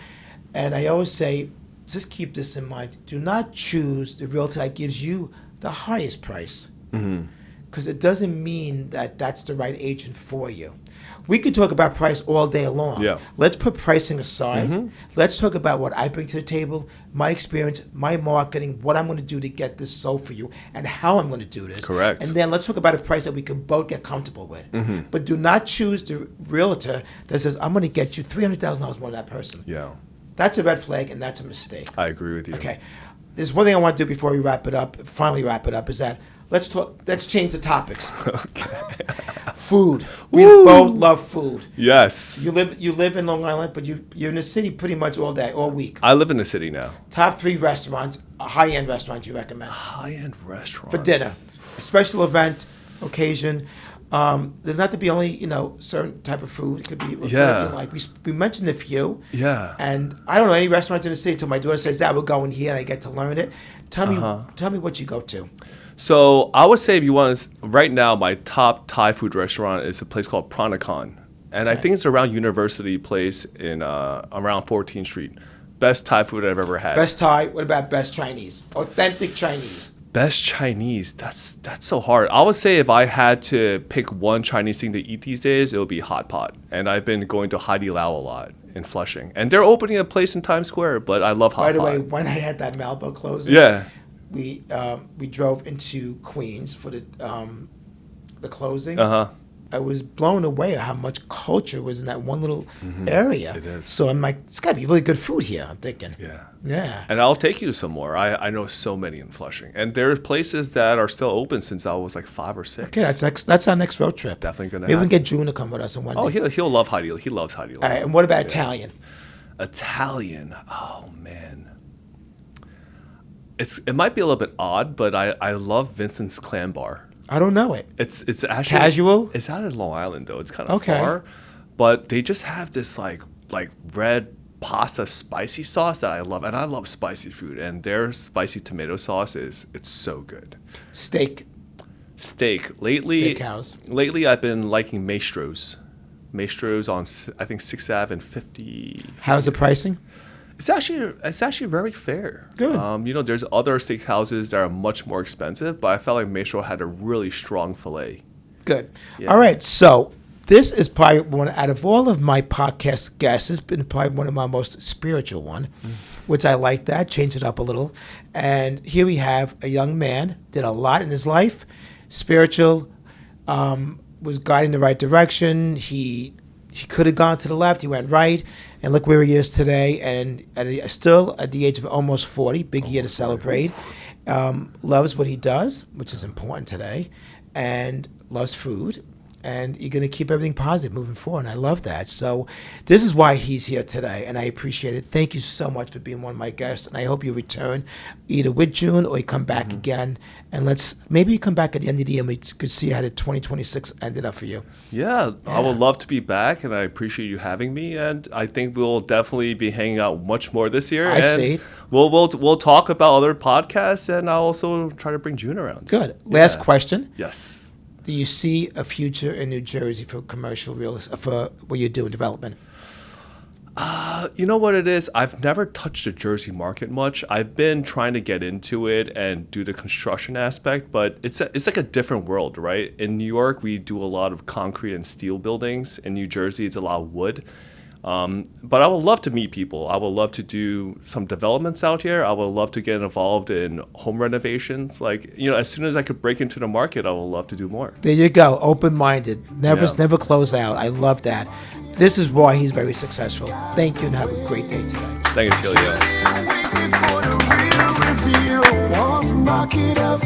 And I always say, just keep this in mind. Do not choose the realtor that gives you the highest price. Because it doesn't mean that that's the right agent for you. We could talk about price all day long. Yeah. Let's put pricing aside. Let's talk about what I bring to the table, my experience, my marketing, what I'm going to do to get this sold for you, and how I'm going to do this. Correct. And then let's talk about a price that we can both get comfortable with. But do not choose the realtor that says, I'm going to get you $300,000 more than that person. Yeah, That's a red flag, and that's a mistake. I agree with you. Okay. There's one thing I want to do before we finally wrap it up, is that let's change the topics. Food. We both love food. Yes. You live in Long Island, but you're in the city pretty much all day, all week. I live in the city now. Top 3 restaurants, high-end restaurants you recommend High-end restaurants. for dinner, a special event, occasion. There's not to be only certain type of food. It could be whatever you like. We mentioned a few. Yeah. And I don't know any restaurants in the city until my daughter says that we're going here and I get to learn it. Tell me what you go to. So I would say if you want to, right now, my top Thai food restaurant is a place called Pranakan. And I think it's around University Place in around 14th Street. Best Thai food I've ever had. Best Thai. What about best Chinese? Authentic Chinese. Best Chinese. That's so hard. I would say if I had to pick one Chinese thing to eat these days, it would be hot pot. And I've been going to Hai Di Lao a lot in Flushing. And they're opening a place in Times Square, but I love hot pot. By the way, when I had that Malbo closing, Yeah. we drove into Queens for the closing. I was blown away at how much culture was in that one little area. It is. So I'm like, it's got to be really good food here, I'm thinking. Yeah. Yeah. And I'll take you to some more. I know so many in Flushing. And there's places that are still open since I was like 5 or 6. Okay, that's our next road trip. Definitely going to Maybe we happen. can get June to come with us on one Oh, day. he'll love Hai Di Lao. He loves Hai Di Lao. All right, and what about Italian? Italian. Oh, man. it might be a little bit odd, but I love Vincent's Clam Bar. I don't know it. It's actually Casual? It's out in Long Island though. It's kind of Okay. far, but they just have this like red pasta spicy sauce that I love, and I love spicy food. And their spicy tomato sauce it's so good. Steak. Steak lately. Steakhouse. Lately, I've been liking Maestro's. Maestro's on I think 6th Ave and 50. How's the pricing? It's actually very fair. Good. There's other steakhouses that are much more expensive, but I felt like Maestro had a really strong fillet. Good. Yeah. All right. So this is probably one out of all of my podcast guests. It's been probably one of my most spiritual one, which I like that. Change it up a little. And here we have a young man, did a lot in his life, spiritual, was guiding the right direction. He could have gone to the left. He went right. And look where he is today. And still at the age of almost 40, big year to celebrate. Loves what he does, which is important today, and loves food. And you're going to keep everything positive moving forward. And I love that. So this is why he's here today. And I appreciate it. Thank you so much for being one of my guests. And I hope you return either with June or you come back again. And maybe you come back at the end of the year and we could see how the 2026 ended up for you. Yeah, I would love to be back, and I appreciate you having me. And I think we'll definitely be hanging out much more this year. I see. We'll talk about other podcasts, and I'll also try to bring June around. Good. Last question. Yes. Do you see a future in New Jersey for commercial real estate, for what you do in development? You know what it is? I've never touched the Jersey market much. I've been trying to get into it and do the construction aspect, but it's like a different world, right? In New York, we do a lot of concrete and steel buildings. In New Jersey, it's a lot of wood. But I would love to meet people. I would love to do some developments out here. I would love to get involved in home renovations. As soon as I could break into the market, I would love to do more. There you go. Open-minded. Never close out. I love that. This is why he's very successful. Thank you and have a great day today. Thank you, Attilio.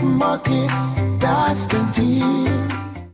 Market, that's the deal.